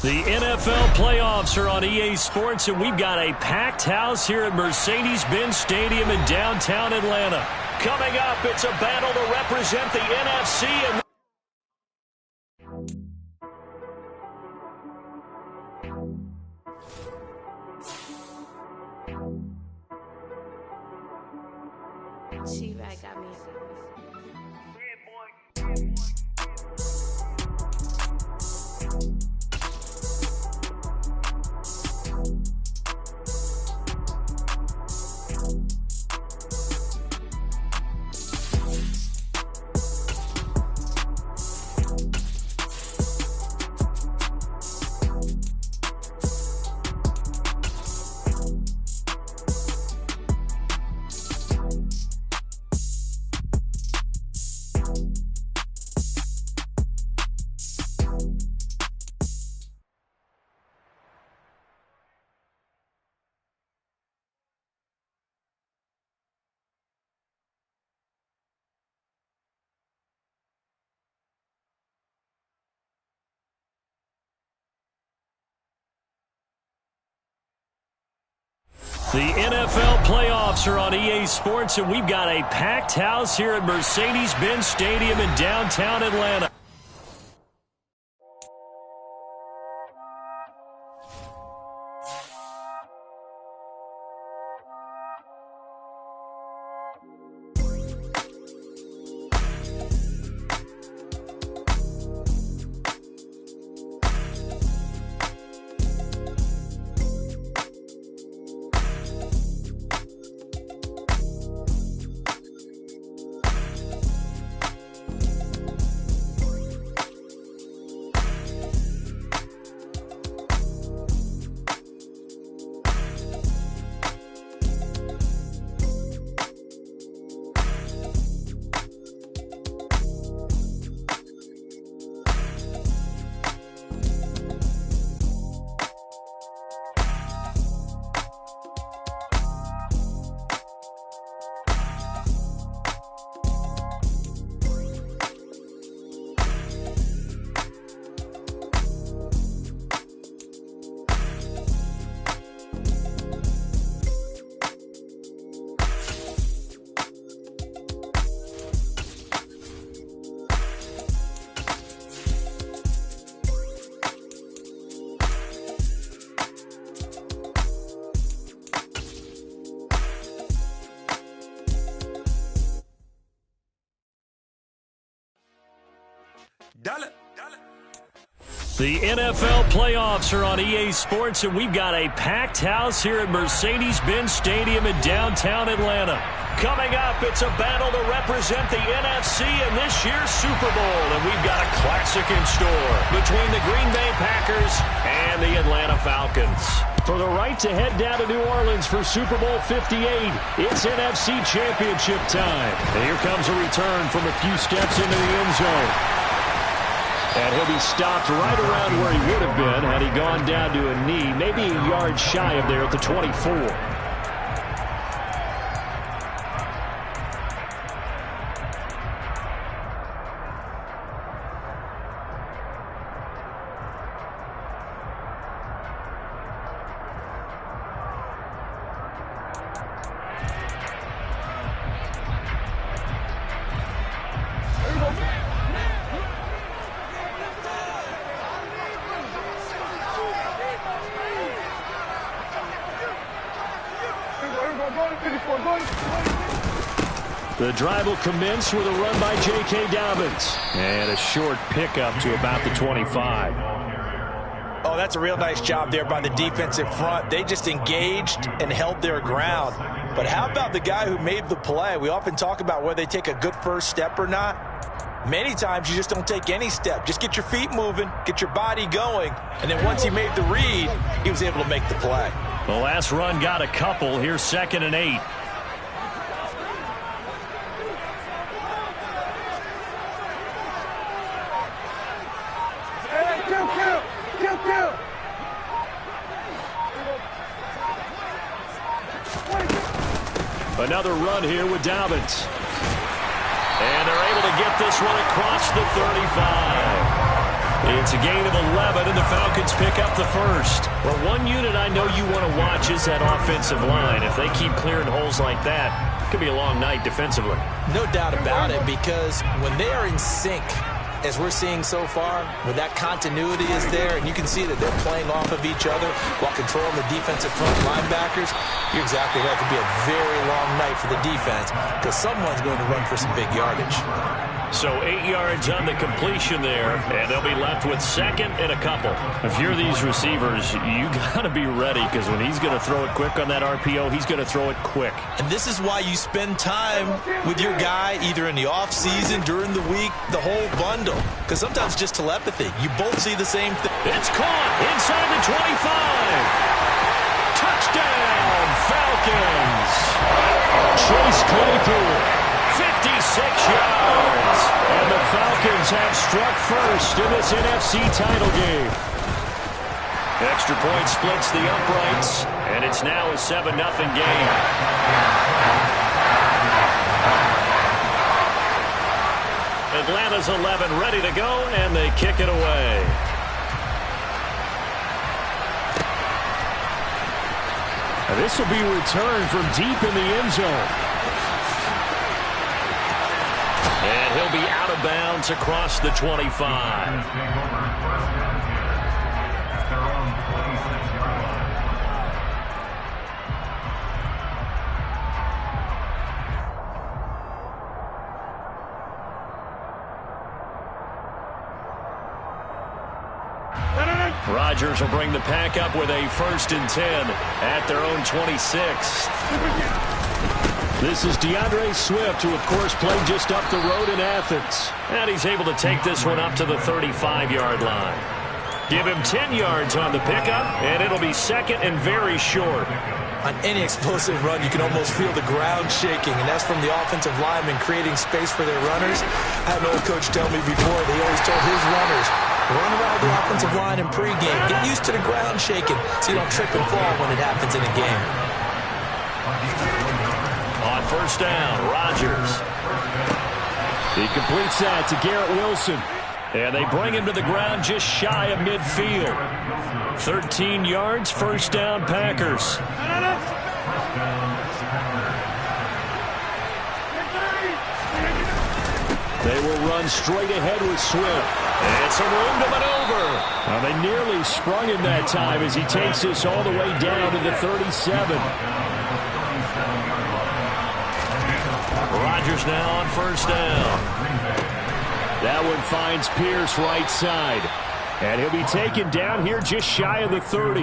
The NFL playoffs are on EA Sports, and we've got a packed house here at Mercedes-Benz Stadium in downtown Atlanta. Coming up, it's a battle to represent the NFC. And She-Rag got me. the NFL playoffs are on EA Sports, and we've got a packed house here at Mercedes-Benz Stadium in downtown Atlanta. The NFL playoffs are on EA Sports, and we've got a packed house here at Mercedes-Benz Stadium in downtown Atlanta. Coming up, it's a battle to represent the NFC in this year's Super Bowl, and we've got a classic in store between the Green Bay Packers and the Atlanta Falcons. For the right to head down to New Orleans for Super Bowl 58, it's NFC Championship time. And here comes a return from a few steps into the end zone. And he'll be stopped right around where he would have been had he gone down to a knee, maybe a yard shy of there at the 24. The drive will commence with a run by J.K. Dobbins. And a short pickup to about the 25. Oh, that's a real nice job there by the defensive front. They just engaged and held their ground. But how about the guy who made the play? We often talk about whether they take a good first step or not. Many times you just don't take any step. Just get your feet moving, get your body going, and then once he made the read, he was able to make the play. The last run got a couple. Here's 2nd and 8. Another run here with Dobbins. And they're able to get this one across the 35. It's a gain of 11, and the Falcons pick up the first. Well, one unit I know you want to watch is that offensive line. If they keep clearing holes like that, it could be a long night defensively. No doubt about it, because when they are in sync, as we're seeing so far, when that continuity is there, and you can see that they're playing off of each other while controlling the defensive front linebackers, you're exactly right. It could be a very long night for the defense because someone's going to run for some big yardage. So 8 yards on the completion there, and they'll be left with second and a couple. If you're these receivers, you got to be ready because when he's going to throw it quick on that RPO, he's going to throw it quick. And this is why you spend time with your guy either in the offseason, during the week, the whole bundle. Because sometimes just telepathy. You both see the same thing. It's caught inside the 25. Touchdown, Falcons. Chase Claypool. 56 yards. And the Falcons have struck first in this NFC title game. Extra point splits the uprights, and it's now a 7-0 game. Atlanta's 11 ready to go, and they kick it away. And this will be returned from deep in the end zone. And he'll be out of bounds across the 25. Rodgers will bring the pack up with a 1st and 10 at their own 26. This is DeAndre Swift, who, of course, played just up the road in Athens. And he's able to take this one up to the 35-yard line. Give him 10 yards on the pickup, and it'll be second and very short. On any explosive run, you can almost feel the ground shaking, and that's from the offensive linemen creating space for their runners. I had an old coach tell me before, they always told his runners, run around the offensive line in pregame. Get used to the ground shaking so you don't trip and fall when it happens in a game. On 1st down, Rodgers. He completes that to Garrett Wilson. And they bring him to the ground just shy of midfield. 13 yards, 1st down, Packers. They will run straight ahead with Swift. And some room to maneuver. Well, they nearly sprung him that time as he takes this all the way down to the 37. Rodgers now on 1st down. That one finds Pierce right side. And he'll be taken down here just shy of the 30.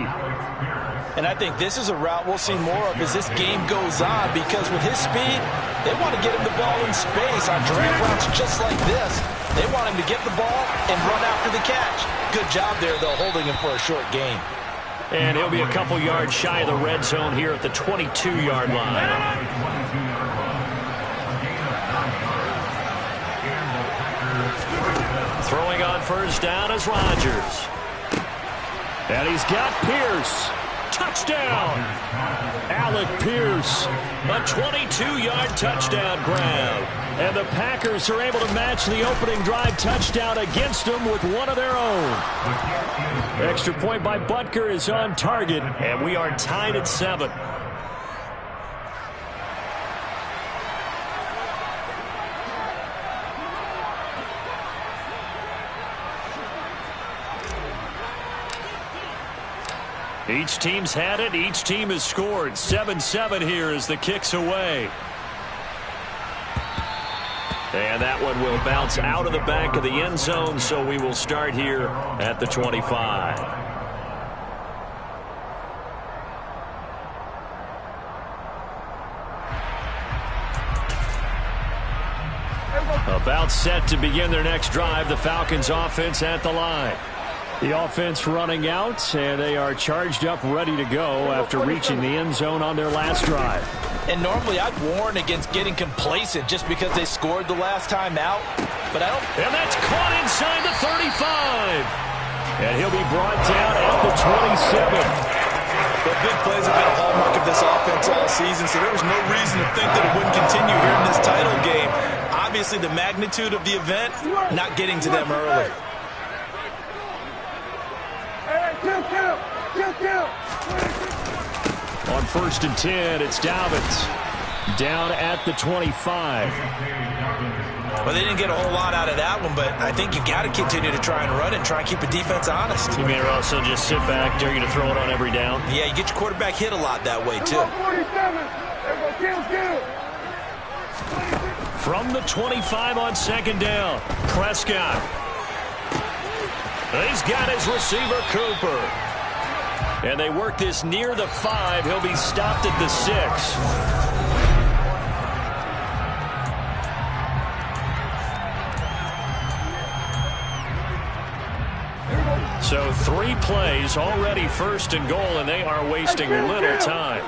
And I think this is a route we'll see more of as this game goes on, because with his speed, they want to get him the ball in space on drag routes just like this. They want him to get the ball and run after the catch. Good job there, though, holding him for a short gain. And he'll be a couple yards shy of the red zone here at the 22-yard line. Throwing on 1st down is Rodgers. And he's got Pierce. Touchdown! Alec Pierce. A 22-yard touchdown grab. And the Packers are able to match the opening drive touchdown against them with one of their own. Extra point by Butker is on target, and we are tied at 7. Each team's had it. Each team has scored. 7-7 here as the kick's away. And that one will bounce out of the back of the end zone, so we will start here at the 25. About set to begin their next drive, the Falcons offense at the line. The offense running out, and they are charged up, ready to go after reaching the end zone on their last drive. And normally I'd warn against getting complacent just because they scored the last time out, but I don't. And that's caught inside the 35. And he'll be brought down at the 27. The big plays have been a hallmark of this offense all season, so there was no reason to think that it wouldn't continue here in this title game. Obviously, the magnitude of the event, not getting to them early. On 1st and 10, it's Dobbins. Down at the 25. Well, they didn't get a whole lot out of that one, but I think you've got to continue to try and run and try and keep the defense honest. You may also just sit back, dare you to throw it on every down. Yeah, you get your quarterback hit a lot that way, too. From the 25 on 2nd down, Prescott. He's got his receiver, Cooper. And they work this near the 5. He'll be stopped at the 6. So 3 plays, already 1st and goal, and they are wasting little time.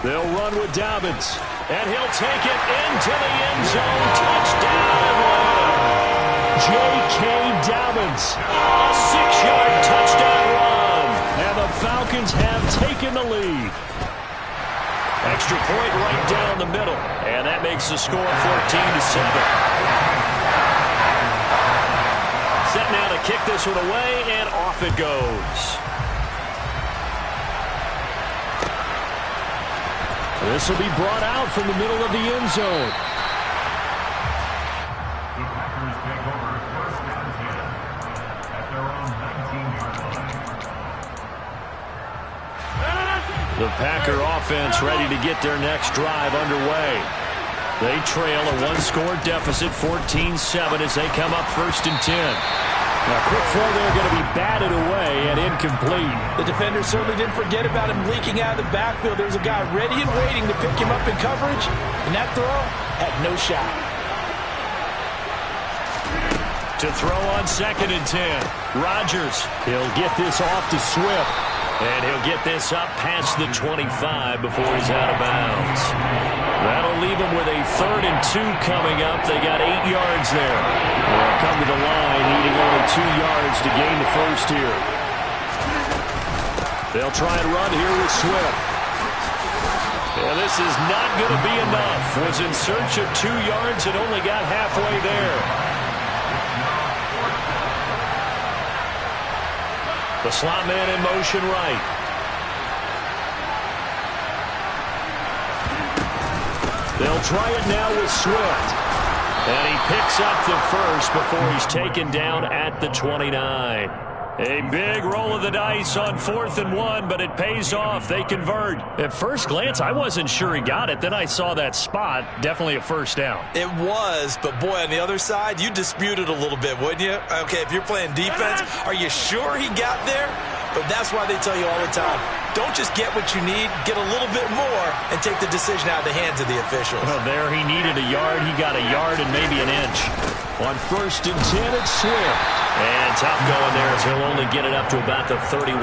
They'll run with Dobbins, and he'll take it into the end zone. Touchdown, Atlanta. J.K. Dobbins, a 6-yard touchdown run, and the Falcons have taken the lead. Extra point right down the middle, and that makes the score 14-7. Set now to kick this one away, and off it goes. This will be brought out from the middle of the end zone. The Packers take over 1st and 10 at their own 19-yard line. The Packer offense ready to get their next drive underway. They trail a 1-score deficit, 14-7, as they come up 1st and 10. Now, quick throw there, going to be batted away and incomplete. The defender certainly didn't forget about him leaking out of the backfield. There's a guy ready and waiting to pick him up in coverage, and that throw had no shot. To throw on 2nd and 10, Rodgers. He'll get this off to Swift, and he'll get this up past the 25 before he's out of bounds. That'll leave him with a 3rd and 2 coming up. They got 8 yards there. They'll come to the line, needing only 2 yards to gain the 1st here. They'll try and run here with Swift. And this is not going to be enough. Was in search of 2 yards and only got halfway there. The slot man in motion right. They'll try it now with Swift. And he picks up the 1st before he's taken down at the 29. A big roll of the dice on 4th and 1, but it pays off. They convert. At first glance, I wasn't sure he got it. Then I saw that spot. Definitely a 1st down. It was, but boy, on the other side, you dispute it a little bit, wouldn't you? Okay, if you're playing defense, are you sure he got there? But that's why they tell you all the time, don't just get what you need, get a little bit more, and take the decision out of the hands of the officials. Well, there he needed a yard. He got a yard and maybe an inch. On 1st and 10, it's Swift. And tough going there as he'll only get it up to about the 31.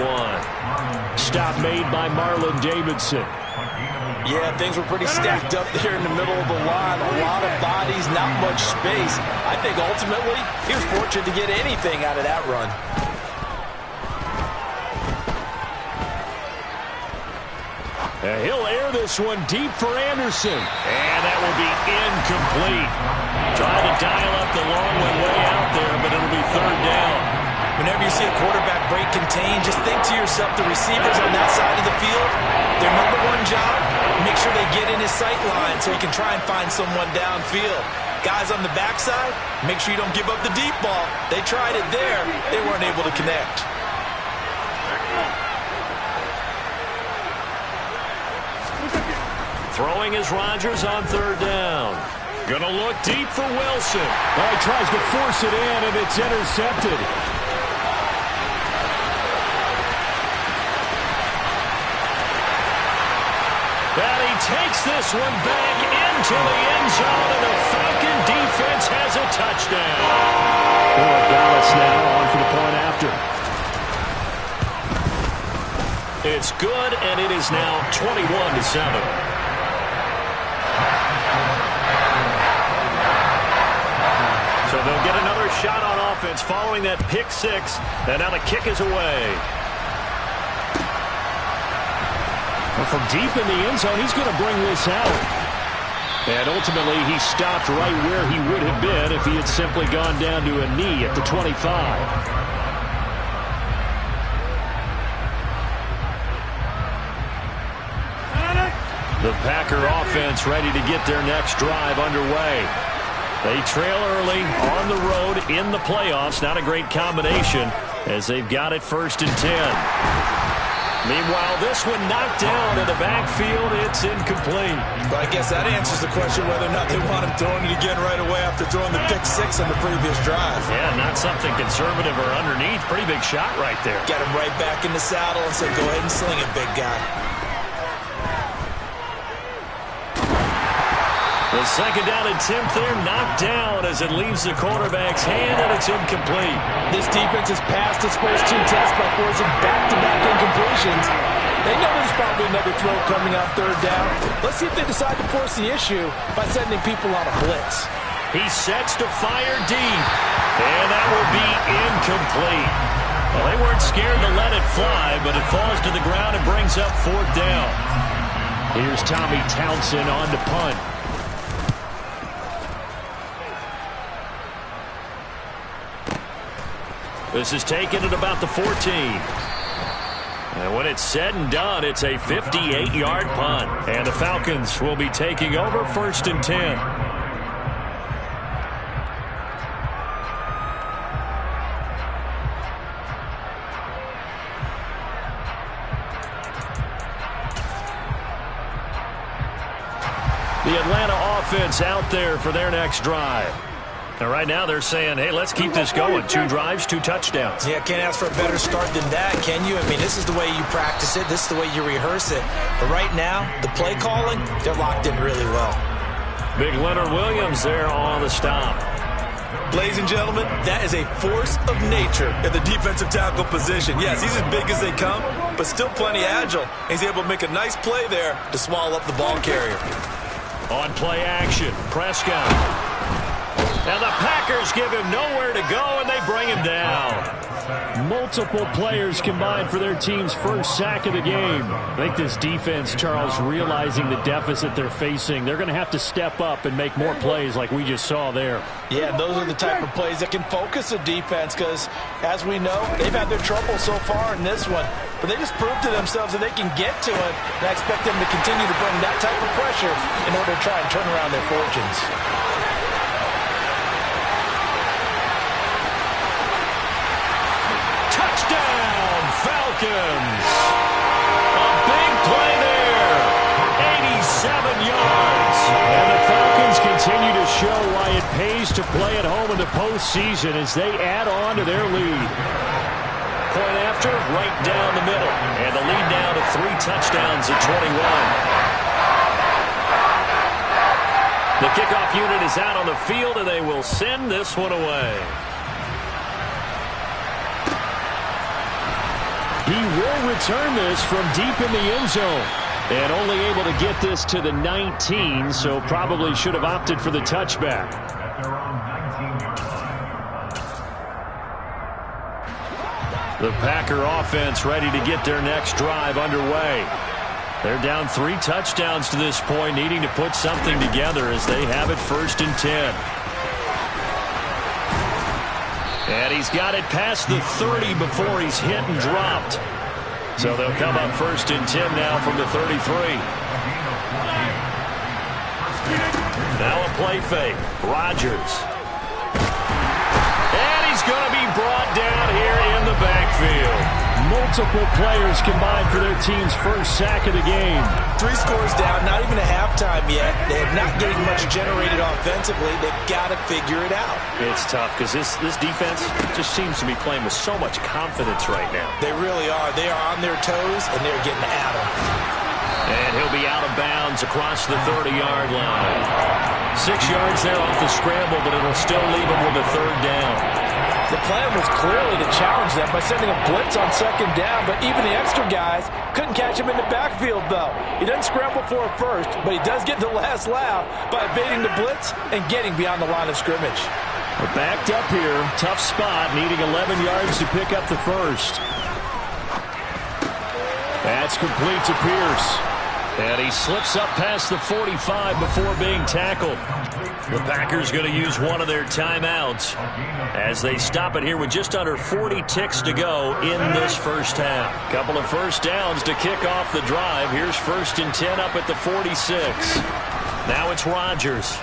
Stop made by Marlon Davidson. Yeah, things were pretty stacked up there in the middle of the line. A lot of bodies, not much space. I think ultimately he was fortunate to get anything out of that run. He'll air this one deep for Anderson. And that will be incomplete. Trying to dial up the long one way out there, but it'll be 3rd down. Whenever you see a quarterback break contain, just think to yourself, the receivers on that side of the field, their number one job, make sure they get in his sight line so he can try and find someone downfield. Guys on the backside, make sure you don't give up the deep ball. They tried it there. They weren't able to connect. Throwing is Rodgers on 3rd down. Gonna look deep for Wilson. Oh, he tries to force it in, and it's intercepted. And he takes this one back into the end zone, and the Falcon defense has a touchdown. Dallas now on for the point after. It's good, and it is now 21-7. So they'll get another shot on offense following that pick 6, and now the kick is away. Well, from deep in the end zone, he's going to bring this out. And ultimately, he stopped right where he would have been if he had simply gone down to a knee at the 25. Packer offense ready to get their next drive underway. They trail early on the road in the playoffs. Not a great combination as they've got it 1st and 10. Meanwhile, this one knocked down in the backfield. It's incomplete. But I guess that answers the question whether or not they want him throwing it again right away after throwing the pick 6 on the previous drive. Yeah, not something conservative or underneath. Pretty big shot right there. Got him right back in the saddle and said, go ahead and sling it, big guy. The 2nd down attempt there knocked down as it leaves the quarterback's hand, and it's incomplete. This defense has passed its first 2 tests by forcing back-to-back incompletions. They know there's probably another throw coming on 3rd down. Let's see if they decide to force the issue by sending people on a blitz. He sets to fire deep, and that will be incomplete. Well, they weren't scared to let it fly, but it falls to the ground and brings up 4th down. Here's Tommy Townsend on to punt. This is taken at about the 14. And when it's said and done, it's a 58-yard punt. And the Falcons will be taking over 1st and 10. The Atlanta offense out there for their next drive. And right now they're saying, hey, let's keep this going. 2 drives, 2 touchdowns. Yeah, can't ask for a better start than that, can you? I mean, this is the way you practice it. This is the way you rehearse it. But right now, the play calling, they're locked in really well. Big Leonard Williams there on the stop. Ladies and gentlemen, that is a force of nature in the defensive tackle position. Yes, he's as big as they come, but still plenty agile. He's able to make a nice play there to swallow up the ball carrier. On play action, Prescott. And the Packers give him nowhere to go, and they bring him down. Multiple players combined for their team's first sack of the game. I think this defense, Charles, realizing the deficit they're facing, they're going to have to step up and make more plays like we just saw there. Yeah, those are the type of plays that can focus a defense because, as we know, they've had their trouble so far in this one. But they just proved to themselves that they can get to it, and I expect them to continue to bring that type of pressure in order to try and turn around their fortunes. Falcons. A big play there. 87 yards. And the Falcons continue to show why it pays to play at home in the postseason as they add on to their lead. Point after, right down the middle. And the lead now to 3 touchdowns at 21. The kickoff unit is out on the field, and they will send this one away. He will return this from deep in the end zone. And only able to get this to the 19, so probably should have opted for the touchback. The Packer offense ready to get their next drive underway. They're down 3 touchdowns to this point, needing to put something together as they have it 1st and 10. And he's got it past the 30 before he's hit and dropped. So they'll come up 1st and 10 now from the 33. Now a play fake. Rodgers. And he's going to be brought down here in the backfield. Multiple players combined for their team's first sack of the game. 3 scores down, not even a halftime yet. They're not getting much generated offensively. They've got to figure it out. It's tough because this defense just seems to be playing with so much confidence right now. They really are. They are on their toes, and they're getting at them. And he'll be out of bounds across the 30-yard line. 6 yards there off the scramble, but it'll still leave him with a 3rd down. The plan was clearly to challenge them by sending a blitz on 2nd down, but even the extra guys couldn't catch him in the backfield, though. He doesn't scramble for a first, but he does get the last laugh by evading the blitz and getting beyond the line of scrimmage. We're backed up here. Tough spot, needing 11 yards to pick up the first. That's complete to Pierce. And he slips up past the 45 before being tackled. The Packers going to use one of their timeouts as they stop it here with just under 40 ticks to go in this first half. Couple of first downs to kick off the drive. Here's 1st and 10 up at the 46. Now it's Rodgers.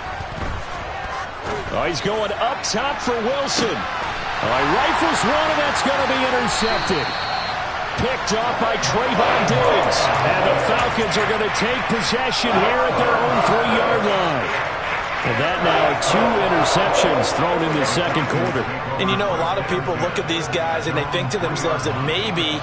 Oh, he's going up top for Wilson. Oh, he rifles one, and that's going to be intercepted. Picked off by Trayvon Diggs. And the Falcons are going to take possession here at their own 3-yard line. And that now 2 interceptions thrown in the second quarter. And you know, a lot of people look at these guys and they think to themselves that maybe,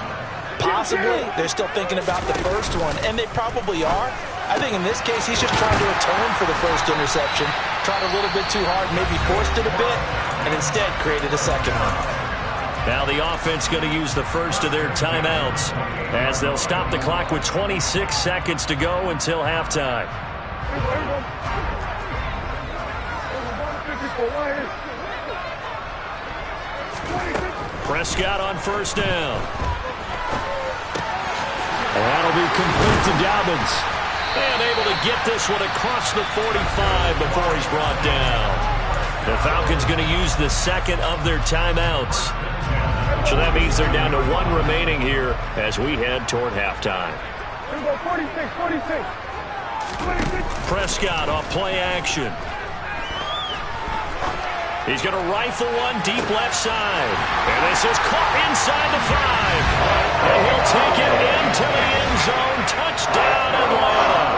possibly, they're still thinking about the first one. And they probably are. I think in this case, he's just trying to atone for the first interception. Tried a little bit too hard, maybe forced it a bit, and instead created a second one. Now the offense going to use the first of their timeouts as they'll stop the clock with 26 seconds to go until halftime. Prescott on first down. And that'll be complete to Dobbins. And able to get this one across the 45 before he's brought down. The Falcons going to use the second of their timeouts. So that means they're down to 1 remaining here as we head toward halftime. 46. Prescott off play action. He's going to rifle one deep left side. And this is caught inside the 5. And he'll take it into the end zone. Touchdown, Atlanta.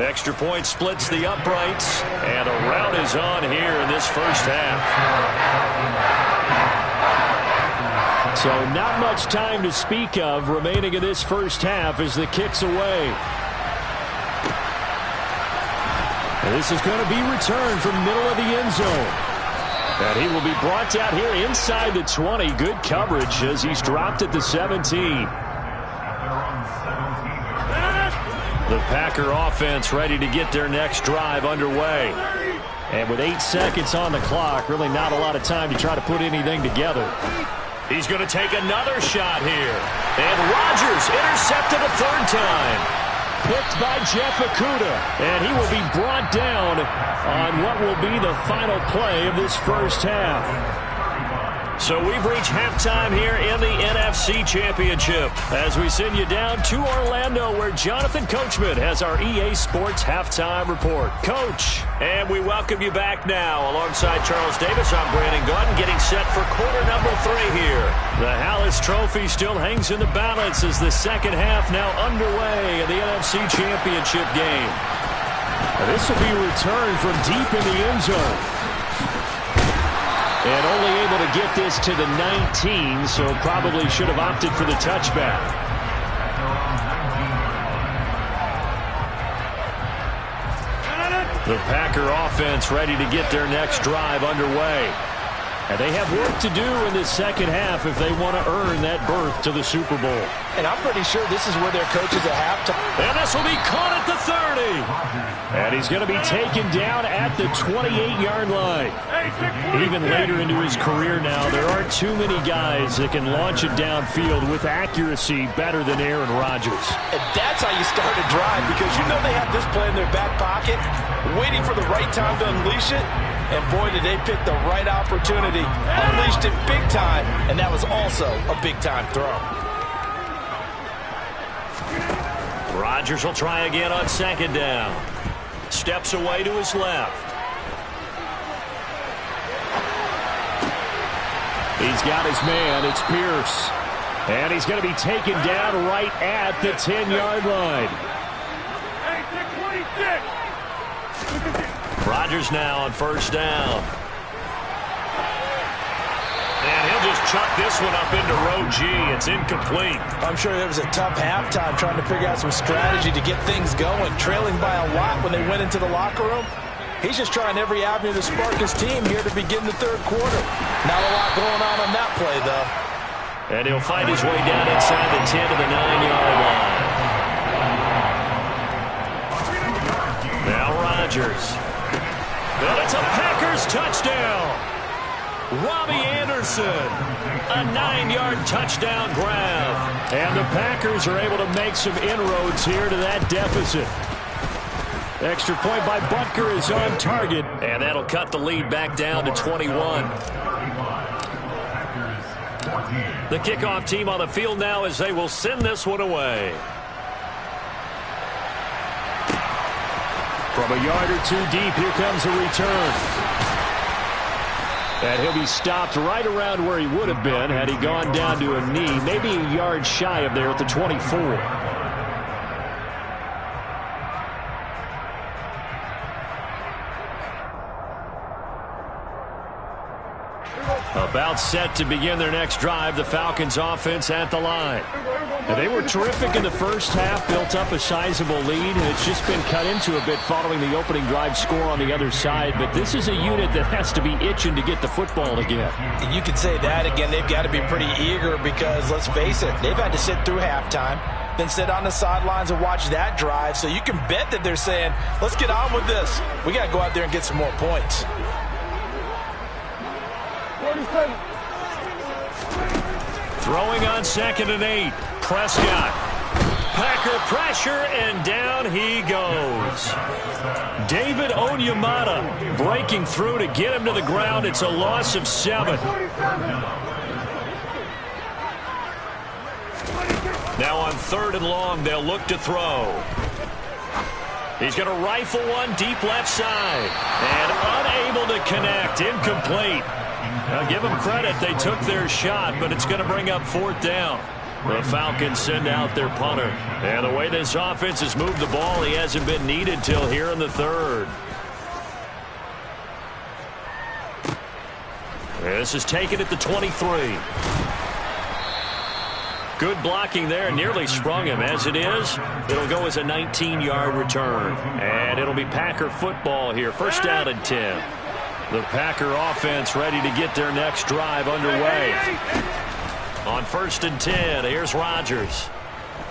Extra point splits the uprights. And a rout is on here in this first half. So not much time to speak of remaining in this first half as the kick's away. And this is going to be returned from middle of the end zone. And he will be brought down here inside the 20. Good coverage as he's dropped at the 17. The Packer offense ready to get their next drive underway. And with 8 seconds on the clock, really not a lot of time to try to put anything together. He's going to take another shot here. And Rodgers intercepted a 3rd time. Picked by Jeff Okudah. And he will be brought down on what will be the final play of this first half. So we've reached halftime here in the NFC Championship as we send you down to Orlando where Jonathan Coachman has our EA Sports Halftime Report. Coach, and we welcome you back now. Alongside Charles Davis, I'm Brandon Gordon getting set for quarter number 3 here. The Hallis Trophy still hangs in the balance as the second half now underway in the NFC Championship game. This will be returned from deep in the end zone. And only able to get this to the 19, so probably should have opted for the touchback. The Packer offense ready to get their next drive underway. And they have work to do in this second half if they want to earn that berth to the Super Bowl. And I'm pretty sure this is where their coach is at halftime. And this will be caught at the 30. And he's going to be taken down at the 28-yard line. Even later into his career now, there aren't too many guys that can launch it downfield with accuracy better than Aaron Rodgers. And that's how you start a drive, because you know they have this play in their back pocket, waiting for the right time to unleash it. And boy, did they pick the right opportunity. Unleashed it big time, and that was also a big-time throw. Rodgers will try again on second down. Steps away to his left. He's got his man. It's Pierce. And he's going to be taken down right at the 10-yard line. Rodgers now on first down. And he'll just chuck this one up into row G. It's incomplete. I'm sure there was a tough halftime trying to figure out some strategy to get things going, trailing by a lot when they went into the locker room. He's just trying every avenue to spark his team here to begin the third quarter. Not a lot going on that play, though. And he'll find his way down inside the 10 to the 9-yard line. Now Rodgers. And it's a Packers touchdown. Robbie Anderson, a 9-yard touchdown grab. And the Packers are able to make some inroads here to that deficit. Extra point by Butker is on target, and that'll cut the lead back down to 21. The kickoff team on the field now as they will send this one away. From a yard or two deep, here comes a return. And he'll be stopped right around where he would have been had he gone down to a knee, maybe a yard shy of there at the 24. About set to begin their next drive, the Falcons offense at the line. And they were terrific in the first half, built up a sizable lead, and it's just been cut into a bit following the opening drive score on the other side. But this is a unit that has to be itching to get the football again. And you can say that again. They've got to be pretty eager because, let's face it, they've had to sit through halftime, then sit on the sidelines and watch that drive. So you can bet that they're saying, let's get on with this. We got to go out there and get some more points. 47. Throwing on 2nd and 8. Prescott. Packer pressure, and down he goes. David Onyemata breaking through to get him to the ground. It's a loss of 7. Now on 3rd and long, they'll look to throw. He's going to rifle one deep left side. And unable to connect. Incomplete. Now give them credit. They took their shot, but it's going to bring up 4th down. The Falcons send out their punter. And the way this offense has moved the ball, he hasn't been needed till here in the 3rd. This is taken at the 23. Good blocking there. Nearly sprung him. As it is, it'll go as a 19-yard return. And it'll be Packer football here. 1st down and 10. The Packer offense ready to get their next drive underway. On 1st and 10, here's Rodgers.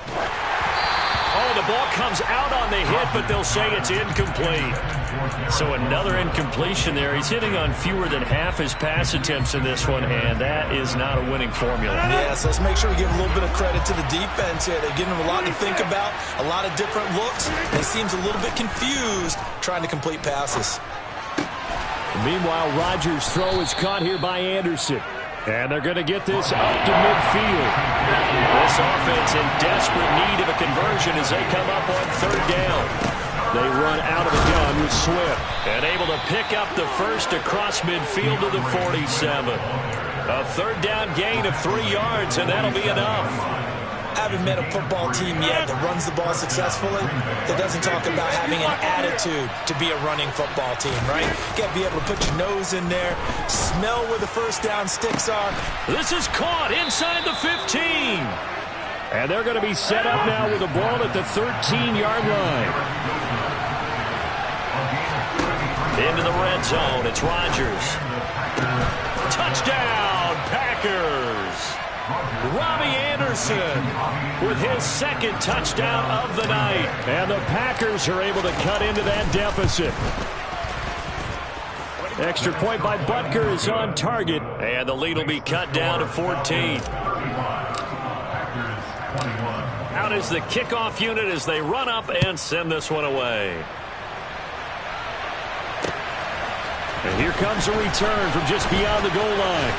Oh, the ball comes out on the hit, but they'll say it's incomplete. So another incompletion there. He's hitting on fewer than half his pass attempts in this one, and that is not a winning formula. Yeah, so let's make sure we give a little bit of credit to the defense here. They're giving him a lot to think about, a lot of different looks. He seems a little bit confused trying to complete passes. Meanwhile, Rodgers' throw is caught here by Anderson. And they're going to get this up to midfield. This offense in desperate need of a conversion as they come up on 3rd down. They run out of the gun with Swift. And able to pick up the first across midfield to the 47. A 3rd down gain of 3 yards, and that'll be enough. I haven't met a football team yet that runs the ball successfully that doesn't talk about having an attitude to be a running football team, right? You got to be able to put your nose in there, smell where the 1st down sticks are. This is caught inside the 15. And they're going to be set up now with the ball at the 13-yard line. Into the red zone, it's Rodgers. Touchdown, Packers. Robbie Anderson with his 2nd touchdown of the night. And the Packers are able to cut into that deficit. Extra point by Butker is on target. And the lead will be cut down to 14. Out is the kickoff unit as they run up and send this one away. And here comes a return from just beyond the goal line.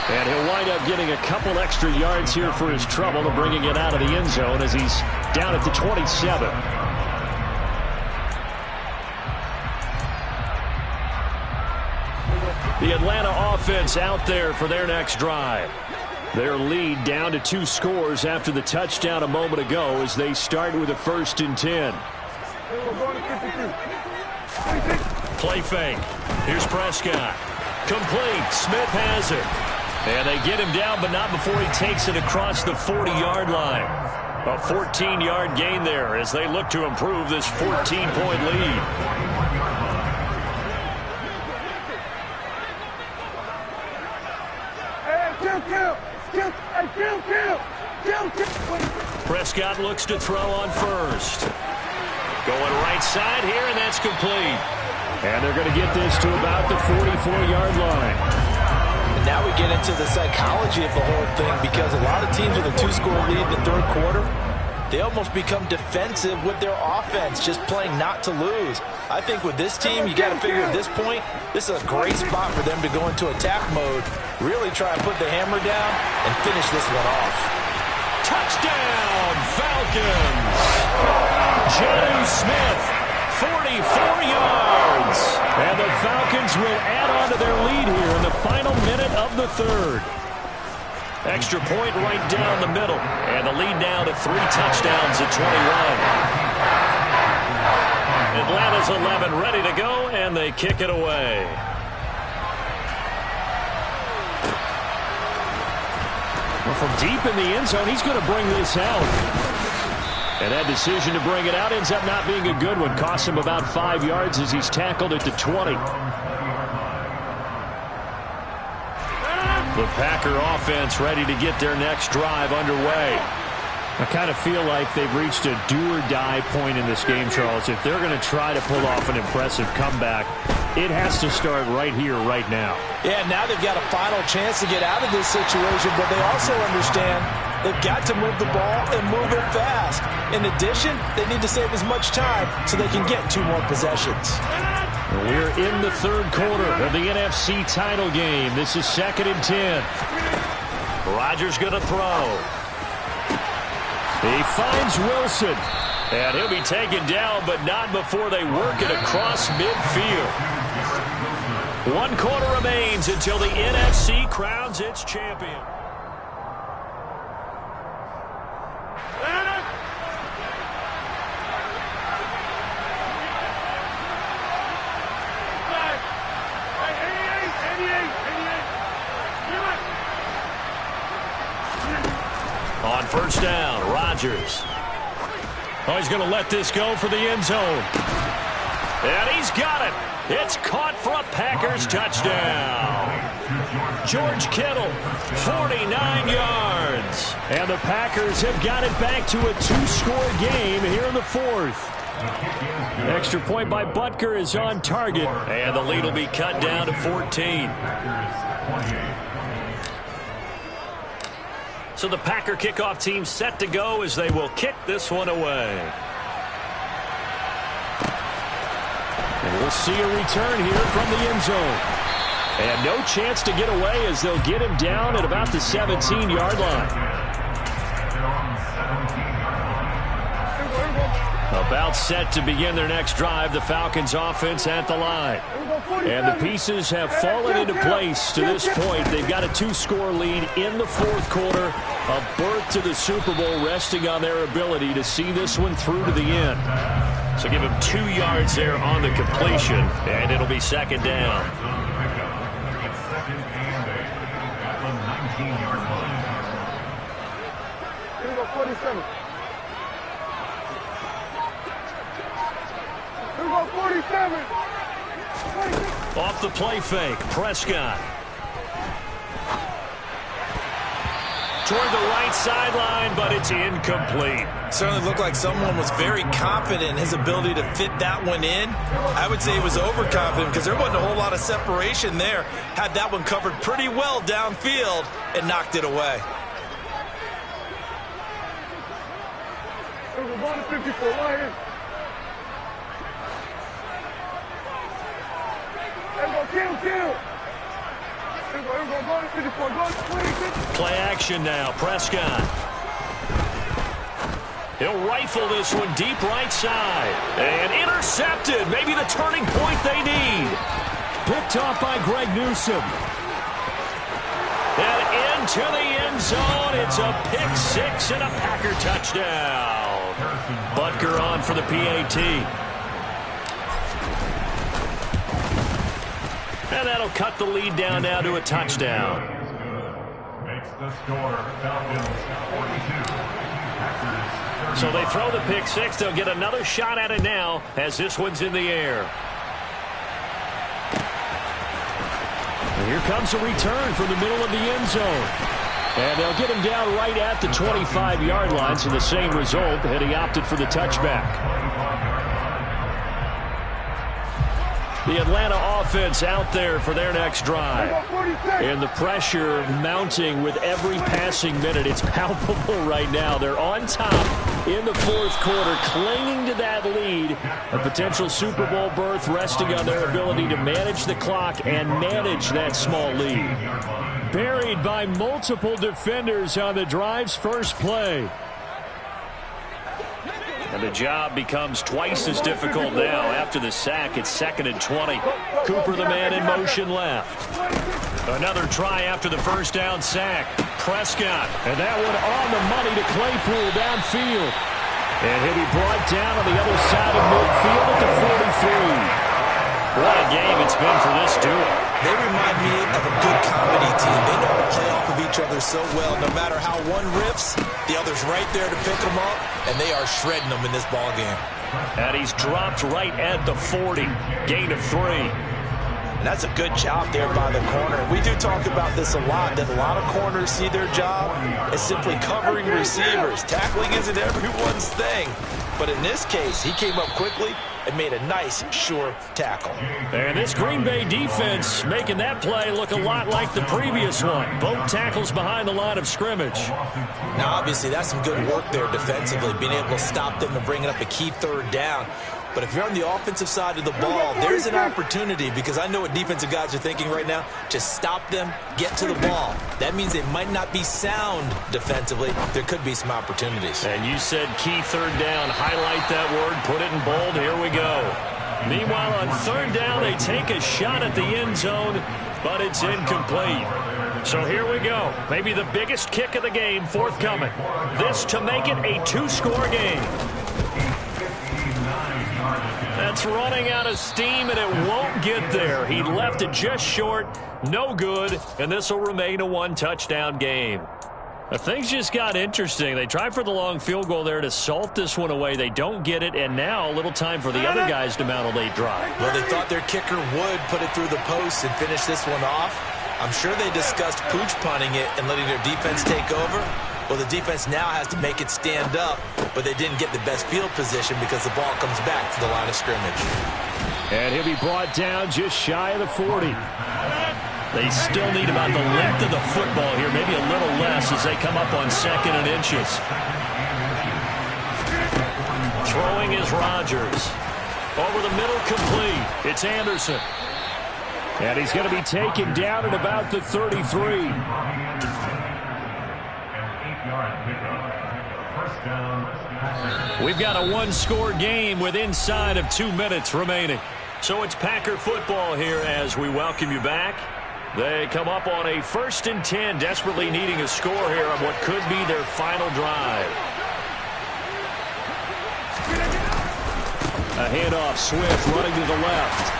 And he'll wind up getting a couple extra yards here for his trouble to bringing it out of the end zone as he's down at the 27. The Atlanta offense out there for their next drive. Their lead down to 2 scores after the touchdown a moment ago as they start with a 1st and 10. Play fake. Here's Prescott. Complete. Smith has it. And they get him down, but not before he takes it across the 40-yard line. A 14-yard gain there as they look to improve this 14-point lead. Prescott looks to throw on 1st. Going right side here, and that's complete. And they're going to get this to about the 44-yard line. get into the psychology of the whole thing, because a lot of teams with a 2-score lead in the third quarter, they almost become defensive with their offense, just playing not to lose. I think with this team, you got to figure at this point, this is a great spot for them to go into attack mode, really try and put the hammer down and finish this one off. Touchdown, Falcons! Jonnu Smith, 44 yards. And the Falcons will add on to their lead here in the final minute of the third. Extra point right down the middle. And the lead now to 3 touchdowns at 21. Atlanta's 11 ready to go, and they kick it away. Well, from deep in the end zone, he's going to bring this out. And that decision to bring it out ends up not being a good one. Costs him about 5 yards as he's tackled at the 20. The Packer offense ready to get their next drive underway. I kind of feel like they've reached a do-or-die point in this game, Charles. If they're going to try to pull off an impressive comeback, it has to start right here, right now. Yeah, now they've got a final chance to get out of this situation, but they also understand they've got to move the ball and move it fast. In addition, they need to save as much time so they can get 2 more possessions. We're in the third quarter of the NFC title game. This is 2nd and 10. Rodgers going to throw. He finds Wilson. And he'll be taken down, but not before they work it across midfield. 1 quarter remains until the NFC crowns its champion. On first down, Rodgers. Oh, he's going to let this go for the end zone. And he's got it. It's caught for a Packers touchdown. George Kittle, 49 yards. And the Packers have got it back to a 2-score game here in the 4th. Extra point by Butker is on target. And the lead will be cut down to 14. So the Packer kickoff team set to go as they will kick this one away. And we'll see a return here from the end zone. And no chance to get away as they'll get him down at about the 17-yard line. About set to begin their next drive, the Falcons offense at the line. And the pieces have fallen into place to this point. They've got a 2-score lead in the 4th quarter. A berth to the Super Bowl resting on their ability to see this one through to the end. So give him 2 yards there on the completion, and it'll be 2nd down. It's 2nd and 8 at the 19-yard line. Here we go, 47. Here we go, 47. Off the play fake, Prescott. Toward the right sideline, but it's incomplete. Certainly looked like someone was very confident in his ability to fit that one in. I would say he was overconfident because there wasn't a whole lot of separation there. Had that one covered pretty well downfield and knocked it away. Here we go, 54, Lions. Here we go, kill. Play action now, Prescott. He'll rifle this one deep right side. And intercepted. Maybe the turning point they need. Picked off by Greg Newsome. And into the end zone. It's a pick 6 and a Packer touchdown. Butker on for the PAT. And that'll cut the lead down now to a touchdown. Makes the score Falcons 42. So they throw the pick 6. They'll get another shot at it now as this one's in the air. And here comes a return from the middle of the end zone. And they'll get him down right at the 25-yard line. So the same result, and he opted for the touchback. The Atlanta offense out there for their next drive. And the pressure mounting with every passing minute. It's palpable right now. They're on top in the fourth quarter, clinging to that lead. A potential Super Bowl berth resting on their ability to manage the clock and manage that small lead. Buried by multiple defenders on the drive's first play. And the job becomes twice as difficult now. After the sack, it's 2nd and 20. Cooper, the man in motion left. Another try after the first down sack. Prescott, and that one on the money to Claypool downfield. And he'll be brought down on the other side of midfield at the 43. What a game it's been for this duo. They remind me of a good comedy team. They know how to play off of each other so well. No matter how one riffs, the other's right there to pick them up, and they are shredding them in this ball game. And he's dropped right at the 40. Gain of 3. And that's a good job there by the corner. We do talk about this a lot, that a lot of corners see their job as simply covering receivers. Tackling isn't everyone's thing. But in this case, he came up quickly and made a nice, sure tackle. And this Green Bay defense making that play look a lot like the previous one. Both tackles behind the line of scrimmage. Now, obviously, that's some good work there defensively, being able to stop them and bringing up a key third down. But if you're on the offensive side of the ball, there's an opportunity, because I know what defensive guys are thinking right now. Just stop them, get to the ball. That means they might not be sound defensively. There could be some opportunities. And you said key third down. Highlight that word. Put it in bold. Here we go. Meanwhile, on third down, they take a shot at the end zone, but it's incomplete. So here we go. Maybe the biggest kick of the game forthcoming. This to make it a 2-score game. That's running out of steam, and it won't get there. He left it just short. No good, and this will remain a 1-touchdown game. Things just got interesting. They tried for the long field goal there to salt this one away. They don't get it, and now a little time for the other guys to mount a late drive. Well, they thought their kicker would put it through the post and finish this one off. I'm sure they discussed pooch punting it and letting their defense take over. Well, the defense now has to make it stand up, but they didn't get the best field position because the ball comes back to the line of scrimmage. And he'll be brought down just shy of the 40. They still need about the length of the football here, maybe a little less as they come up on 2nd and inches. Throwing is Rodgers. Over the middle, complete. It's Anderson. And he's going to be taken down at about the 33. We've got a 1-score game with inside of 2 minutes remaining. So it's Packer football here as we welcome you back. They come up on a 1st and 10, desperately needing a score here on what could be their final drive. A handoff, Swift running to the left.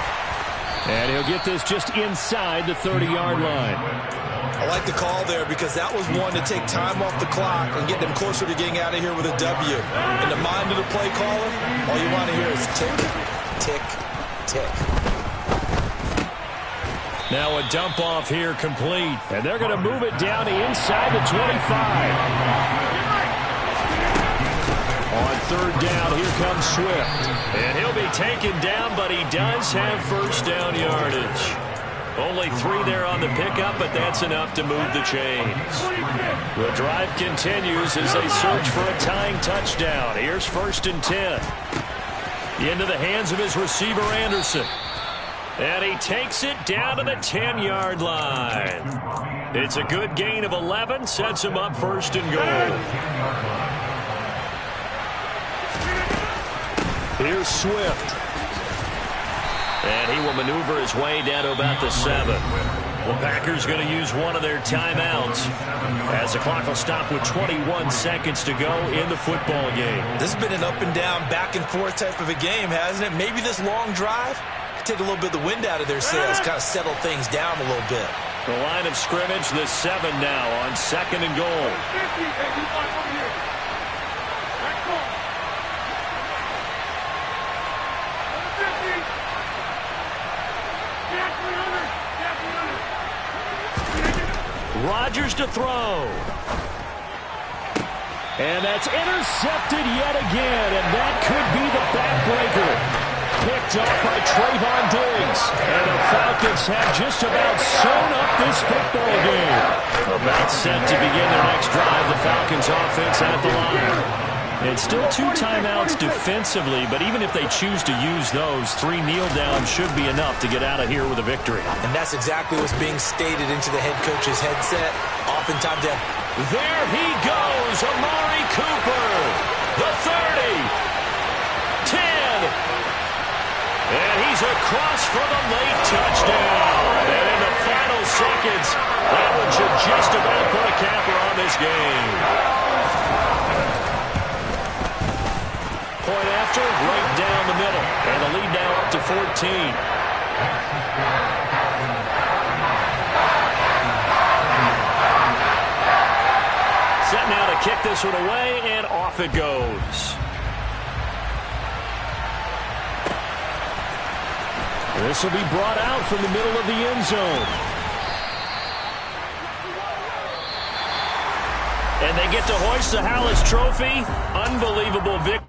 And he'll get this just inside the 30-yard line. I like the call there because that was one to take time off the clock and get them closer to getting out of here with a W. In the mind of the play caller, all you want to hear is tick, tick, tick. Now a dump off here complete. And they're going to move it down to inside the 25. On third down, here comes Swift. And he'll be taken down, but he does have first down yardage. Only 3 there on the pickup, but that's enough to move the chains. The drive continues as they search for a tying touchdown. Here's 1st and 10. Into the hands of his receiver, Anderson. And he takes it down to the 10-yard line. It's a good gain of 11, sets him up 1st and goal. Here's Swift. And he will maneuver his way down to about the 7. The Packers going to use one of their timeouts as the clock will stop with 21 seconds to go in the football game. This has been an up and down, back and forth type of a game, hasn't it? Maybe this long drive could take a little bit of the wind out of their sails, kind of settle things down a little bit. The line of scrimmage, the 7 now on 2nd and goal. Rodgers to throw. And that's intercepted yet again, and that could be the backbreaker. Picked picked off by Trayvon Diggs. And the Falcons have just about sewn up this football game. About set to begin their next drive, the Falcons offense at the line. And still 2 timeouts defensively, but even if they choose to use those, 3 kneel downs should be enough to get out of here with a victory. And that's exactly what's being stated into the head coach's headset. Oftentimes they have... There he goes, Amari Cooper. The 30. 10. And he's across for the late touchdown. And in the final seconds, that one should just about put a capper on this game. Point after, right down the middle. And the lead now up to 14. Set now to kick this one away, and off it goes. This will be brought out from the middle of the end zone. And they get to hoist the Hallis Trophy. Unbelievable victory.